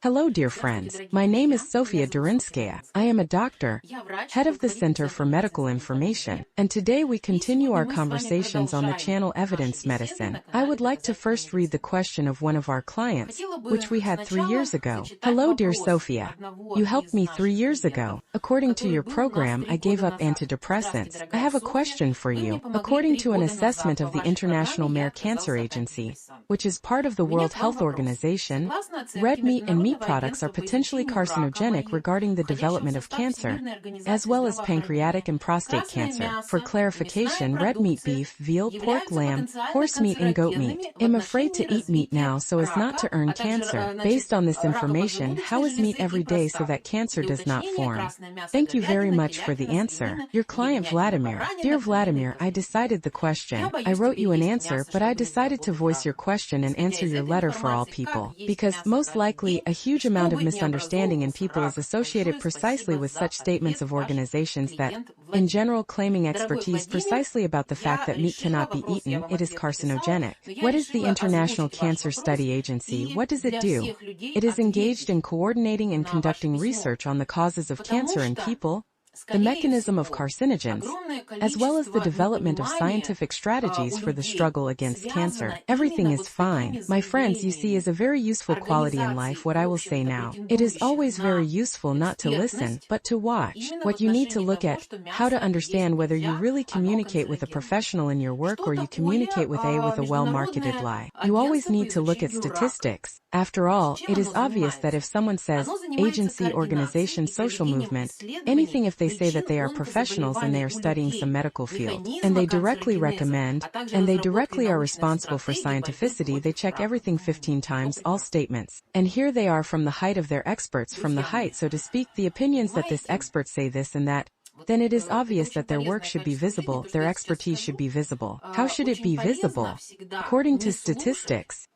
Hello dear friends, my name is Sofya Dorinskaya. I am a doctor, head of the Center for Medical Information, and today we continue our conversations on the channel Evidence Medicine. I would like to first read the question of one of our clients, which we had 3 years ago. Hello dear Sofya. You helped me 3 years ago. According to your program, I gave up antidepressants. I have a question for you. According to an assessment of the International Mare Cancer Agency, which is part of the World Health Organization, red meat and meat products are potentially carcinogenic regarding the development of cancer, as well as pancreatic and prostate cancer. For clarification, red meat, beef, veal, pork, lamb, horse meat and goat meat. I'm afraid to eat meat now so as not to earn cancer. Based on this information, how is meat every day so that cancer does not form? Thank you very much for the answer. Your client Vladimir. Dear Vladimir, I decided the question. I wrote you an answer, but I decided to voice your question and answer your letter for all people, because most likely a huge amount of misunderstanding in people is associated precisely with such statements of organizations that, in general, claiming expertise precisely about the fact that meat cannot be eaten, it is carcinogenic. What is the International Cancer Study Agency? What does it do? It is engaged in coordinating and conducting research on the causes of cancer in people, the mechanism of carcinogens, as well as the development of scientific strategies for the struggle against cancer. Everything is fine. My friends, you see, is a very useful quality in life. What I will say now. It is always very useful not to listen, but to watch. What you need to look at, how to understand whether you really communicate with a professional in your work or you communicate with a well-marketed lie. You always need to look at statistics. After all, it is obvious that if someone says, agency, organization, social movement, anything, if they say that they are professionals and they are studying some medical field, and they directly recommend, and they directly are responsible for scientificity, they check everything 15 times, all statements. And here they are from the height of their experts, from the height, so to speak, the opinions that this expert say this and that. Then it is obvious that their work should be visible, their expertise should be visible. How should it be visible? According to statistics.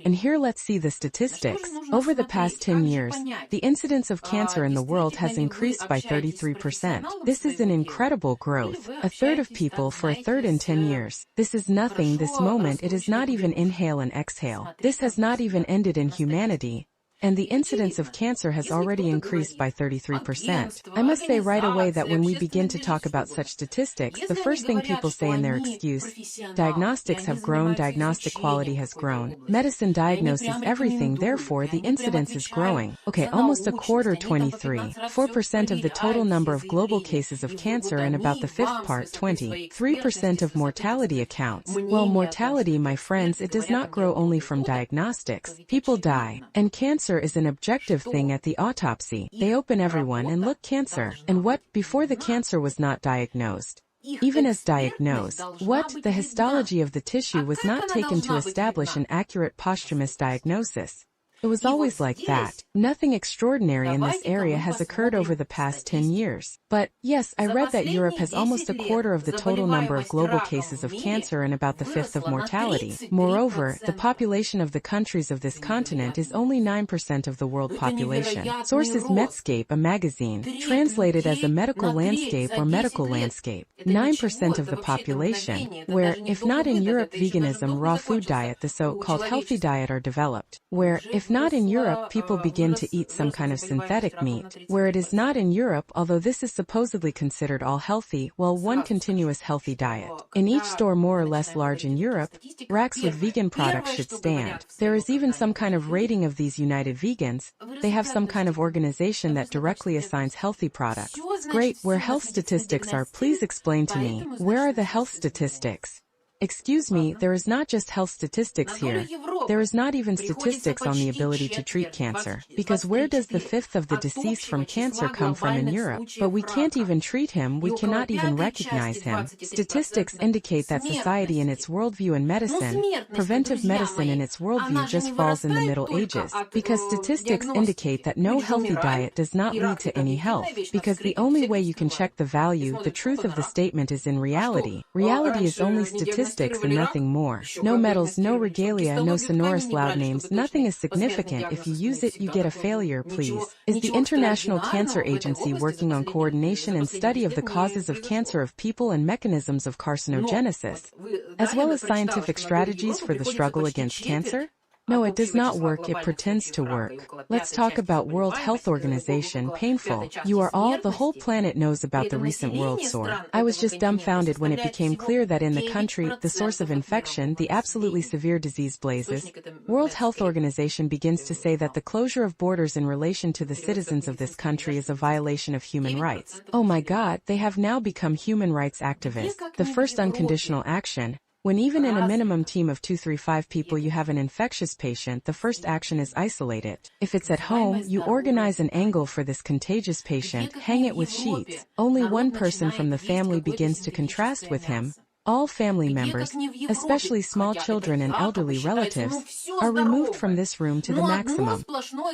And here let's see the statistics. Over the past 10 years, the incidence of cancer in the world has increased by 33%. This is an incredible growth. A third of people for a third in 10 years. This is nothing, this moment, it is not even inhale and exhale. This has not even ended in humanity. And the incidence of cancer has already increased by 33%. I must say right away that when we begin to talk about such statistics, the first thing people say in their excuse, diagnostics have grown, diagnostic quality has grown, medicine diagnoses everything, therefore the incidence is growing. Okay, almost a quarter, 4% of the total number of global cases of cancer and about the fifth part, 23% of mortality accounts. Well, mortality, my friends, it does not grow only from diagnostics. People die, and cancer is an objective thing at the autopsy. They open everyone and look cancer. And what? Before the cancer was not diagnosed. Even as diagnosed, what? The histology of the tissue was not taken to establish an accurate posthumous diagnosis. It was always like that. Nothing extraordinary in this area has occurred over the past 10 years. But, yes, I read that Europe has almost a quarter of the total number of global cases of cancer and about the fifth of mortality. Moreover, the population of the countries of this continent is only 9% of the world population. Source is Medscape, a magazine, translated as a medical landscape or medical landscape. 9% of the population, where, if not in Europe, veganism, raw food diet, the so-called healthy diet are developed. Where, if not in Europe, people begin to eat some kind of synthetic meat. Where it is not in Europe, although this is supposedly considered all healthy, well, one continuous healthy diet. In each store more or less large in Europe, racks with vegan products should stand. There is even some kind of rating of these United Vegans. They have some kind of organization that directly assigns healthy products. Great, where health statistics are, please explain to me. Where are the health statistics? Excuse me, there is not just health statistics here. There is not even statistics on the ability to treat cancer. Because where does the fifth of the deceased from cancer come from in Europe? But we can't even treat him, we cannot even recognize him. Statistics indicate that society in its worldview and medicine, preventive medicine in its worldview just falls in the Middle Ages. Because statistics indicate that no healthy diet does not lead to any health. Because the only way you can check the value, the truth of the statement is in reality. Reality is only statistics and nothing more. No medals, no regalia, no sonorous loud names, nothing is significant. If you use it, you get a failure, please. Is the International Cancer Agency working on coordination and study of the causes of cancer of people and mechanisms of carcinogenesis, as well as scientific strategies for the struggle against cancer? No, it does not work, it pretends to work. Let's talk about World Health Organization, painful. You are all, the whole planet knows about the recent world sore. I was just dumbfounded when it became clear that in the country, the source of infection, the absolutely severe disease blazes. World Health Organization begins to say that the closure of borders in relation to the citizens of this country is a violation of human rights. Oh my God, they have now become human rights activists. The first unconditional action. When even in a minimum team of 2-3-5 people you have an infectious patient, the first action is isolate it. If it's at home, you organize an angle for this contagious patient, hang it with sheets. Only one person from the family begins to contrast with him. All family members, especially small children and elderly relatives, are removed from this room to the maximum.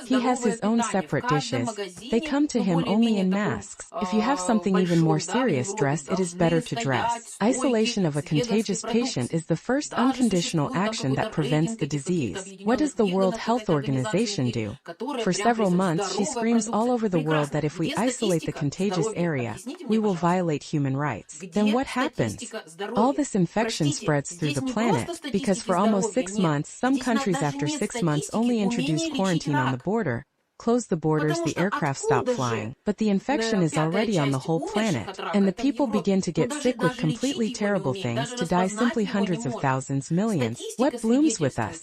He has his own separate dishes. They come to him only in masks. If you have something even more serious, dress, it is better to dress. Isolation of a contagious patient is the first unconditional action that prevents the disease. What does the World Health Organization do? For several months, she screams all over the world that if we isolate the contagious area, we will violate human rights. Then what happens? All this infection spreads through the planet, because for almost 6 months, some countries after 6 months only introduce quarantine on the border, close the borders, the aircraft stop flying. But the infection is already on the whole planet, and the people begin to get sick with completely terrible things, to die simply hundreds of thousands, millions. What blooms with us?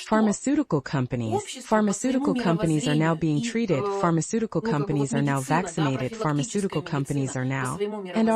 Pharmaceutical companies. Pharmaceutical companies are now being treated, pharmaceutical companies are now vaccinated, pharmaceutical companies are now, and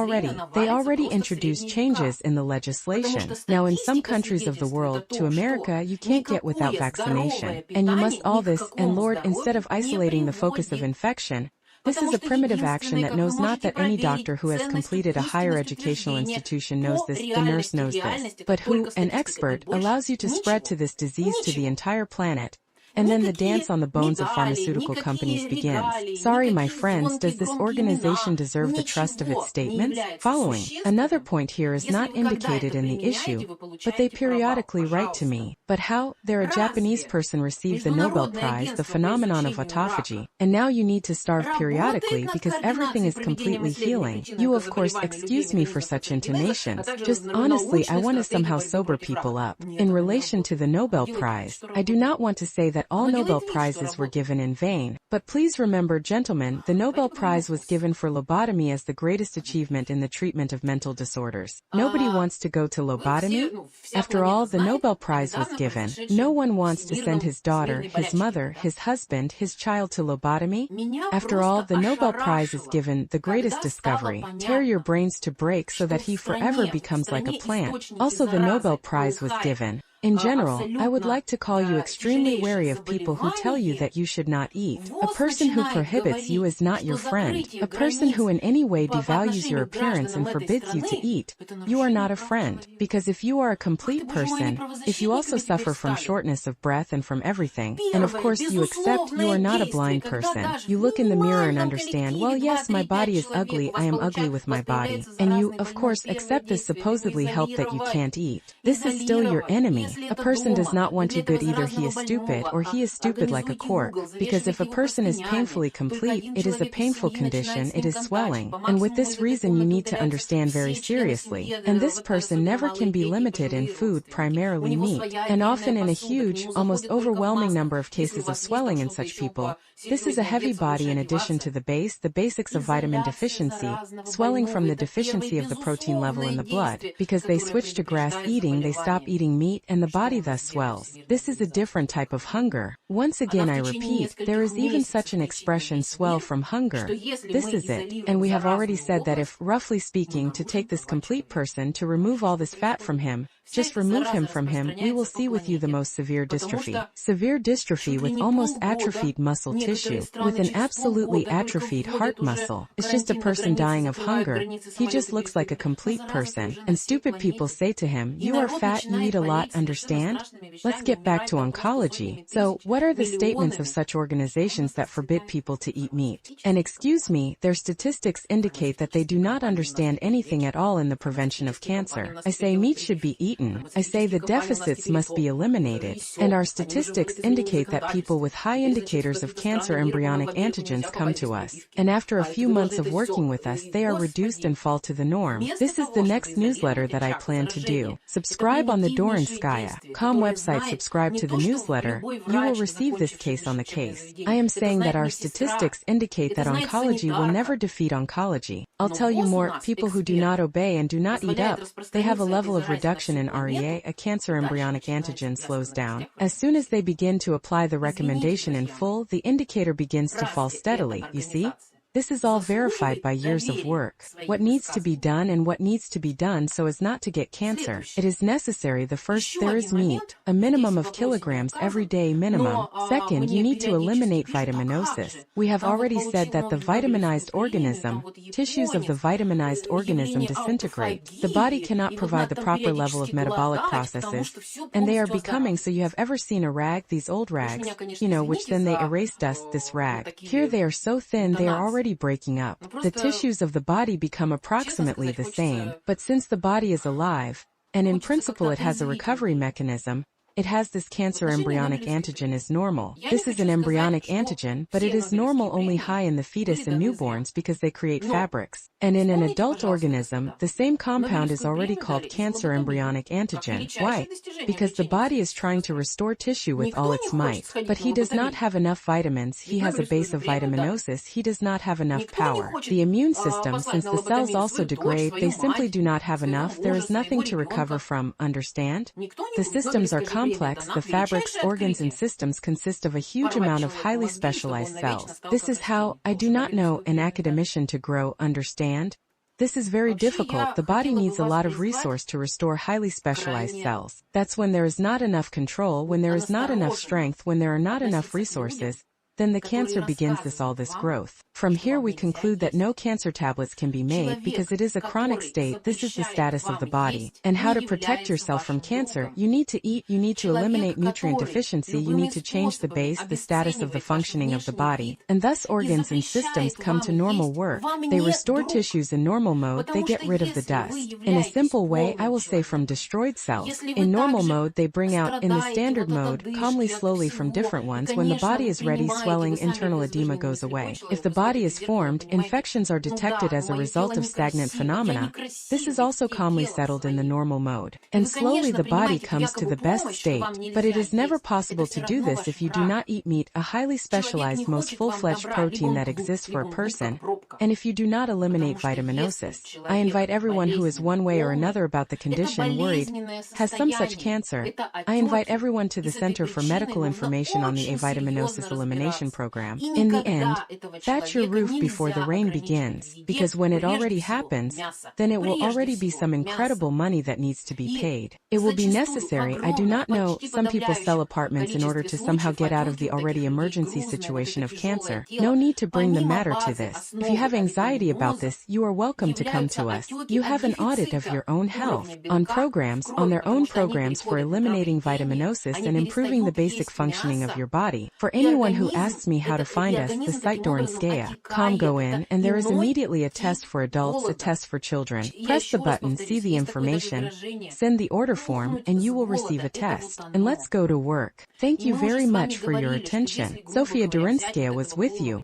they already introduced changes in the legislation. Now in some countries of the world, to America, you can't get without vaccination, and you must all this, and Lord, instead of isolating the focus of infection, this is a primitive action that knows not that any doctor who has completed a higher educational institution knows this, the nurse knows this, but who, an expert, allows you to spread to this disease to the entire planet. And then the dance on the bones of pharmaceutical companies begins. Sorry, my friends, does this organization deserve the trust of its statements? Following. Another point here is not indicated in the issue, but they periodically write to me. But how? They're a Japanese person received the Nobel Prize, the phenomenon of autophagy, and now you need to starve periodically because everything is completely healing. You of course excuse me for such intonations. Just honestly, I want to somehow sober people up. In relation to the Nobel Prize, I do not want to say that all Nobel Prizes were given in vain, but please remember, gentlemen, the Nobel Prize was given for lobotomy as the greatest achievement in the treatment of mental disorders. Nobody wants to go to lobotomy. After all, the Nobel Prize was given. No one wants to send his daughter, his mother, his husband, his child to lobotomy. After all, the Nobel Prize is given, the greatest discovery, tear your brains to break so that he forever becomes like a plant. Also, the Nobel Prize was given. In general, I would like to call you extremely wary of people who tell you that you should not eat. A person who prohibits you is not your friend. A person who in any way devalues your appearance and forbids you to eat, you are not a friend. Because if you are a complete person, if you also suffer from shortness of breath and from everything, and of course you accept you are not a blind person, you look in the mirror and understand, well yes, my body is ugly, I am ugly with my body, and you, of course, accept this supposedly help that you can't eat. This is still your enemy. A person does not want you good, either he is stupid or he is stupid like a cork, because if a person is painfully complete, it is a painful condition, it is swelling, and with this reason you need to understand very seriously, and this person never can be limited in food, primarily meat, and often in a huge, almost overwhelming number of cases of swelling in such people, this is a heavy body in addition to the basics of vitamin deficiency, swelling from the deficiency of the protein level in the blood, because they switch to grass eating, they stop eating meat, and the body thus swells. This is a different type of hunger. Once again I repeat, there is even such an expression, swell from hunger. This is it. And we have already said that if, roughly speaking, to take this complete person, to remove all this fat from him, just remove him from him, we will see with you the most severe dystrophy. Severe dystrophy with almost atrophied muscle tissue, with an absolutely atrophied heart muscle. It's just a person dying of hunger. He just looks like a complete person. And stupid people say to him, you are fat, you eat a lot, understand? Let's get back to oncology. So, what are the statements of such organizations that forbid people to eat meat? And excuse me, their statistics indicate that they do not understand anything at all in the prevention of cancer. I say meat should be eaten, eaten. I say the deficits must be eliminated, and our statistics indicate that people with high indicators of cancer embryonic antigens come to us, and after a few months of working with us they are reduced and fall to the norm. This is the next newsletter that I plan to do. Subscribe on the Dorinskaya.com website. Subscribe to the newsletter. You will receive this case on the case. I am saying that our statistics indicate that oncology will never defeat oncology. I'll tell you more. People who do not obey and do not eat up, they have a level of reduction in REA, a cancer embryonic antigen slows down. As soon as they begin to apply the recommendation in full, the indicator begins to fall steadily, you see? This is all verified by years of work. What needs to be done and what needs to be done so as not to get cancer. It is necessary. The first, there is meat, a minimum of kilograms every day minimum. Second, you need to eliminate vitaminosis. We have already said that the vitaminized organism, tissues of the vitaminized organism disintegrate. The body cannot provide the proper level of metabolic processes, and they are becoming, so you have ever seen a rag, these old rags, which then they erase dust, this rag. Here they are so thin they are already breaking up. The tissues of the body become approximately the same, but since the body is alive, and in principle it has a recovery mechanism, it has this cancer embryonic antigen is normal. This is an embryonic antigen, but it is normal only high in the fetus and newborns because they create fabrics. And in an adult organism, the same compound is already called cancer embryonic antigen. Why? Because the body is trying to restore tissue with all its might. But he does not have enough vitamins, he has a base of vitaminosis, he does not have enough power. The immune system, since the cells also degrade, they simply do not have enough, there is nothing to recover from, understand? The systems are complex. The fabrics, organs and systems consist of a huge amount of highly specialized cells. This is how, I do not know, an academician to grow, understand? This is very difficult. The body needs a lot of resource to restore highly specialized cells. That's when there is not enough control, when there is not enough strength, when there are not enough resources, then the cancer begins all this growth. From here we conclude that no cancer tablets can be made because it is a chronic state. This is the status of the body. And how to protect yourself from cancer? You need to eat, you need to eliminate nutrient deficiency, you need to change the base, the status of the functioning of the body, and thus organs and systems come to normal work. They restore tissues in normal mode, they get rid of the dust. In a simple way, I will say from destroyed cells. In normal mode they bring out, in the standard mode, calmly slowly from different ones. When the body is ready, swelling, internal edema goes away. If the body is formed, infections are detected as a result of stagnant phenomena. This is also calmly settled in the normal mode. And slowly the body comes to the best state, but it is never possible to do this if you do not eat meat, a highly specialized, most full-fledged protein that exists for a person, and if you do not eliminate vitaminosis. I invite everyone who is one way or another about the condition, worried, has some such cancer. I invite everyone to the Center for Medical Information on the Vitaminosis Elimination Program. In the end, thatch your roof before the rain begins, because when it already happens, then it will already be some incredible money that needs to be paid. It will be necessary, I do not know, some people sell apartments in order to somehow get out of the already emergency situation of cancer. No need to bring the matter to this. If you have anxiety about this, you are welcome to come to us. You have an audit of your own health, on their own programs for eliminating vitaminosis and improving the basic functioning of your body. For anyone who asks me how to find us, the site Dorinskaya.com, go in, and there is immediately a test for adults, a test for children. Press the button, see the information, send the order form, and you will receive a test. And let's go to work. Thank you very much for your attention. Sofya Dorinskaya was with you.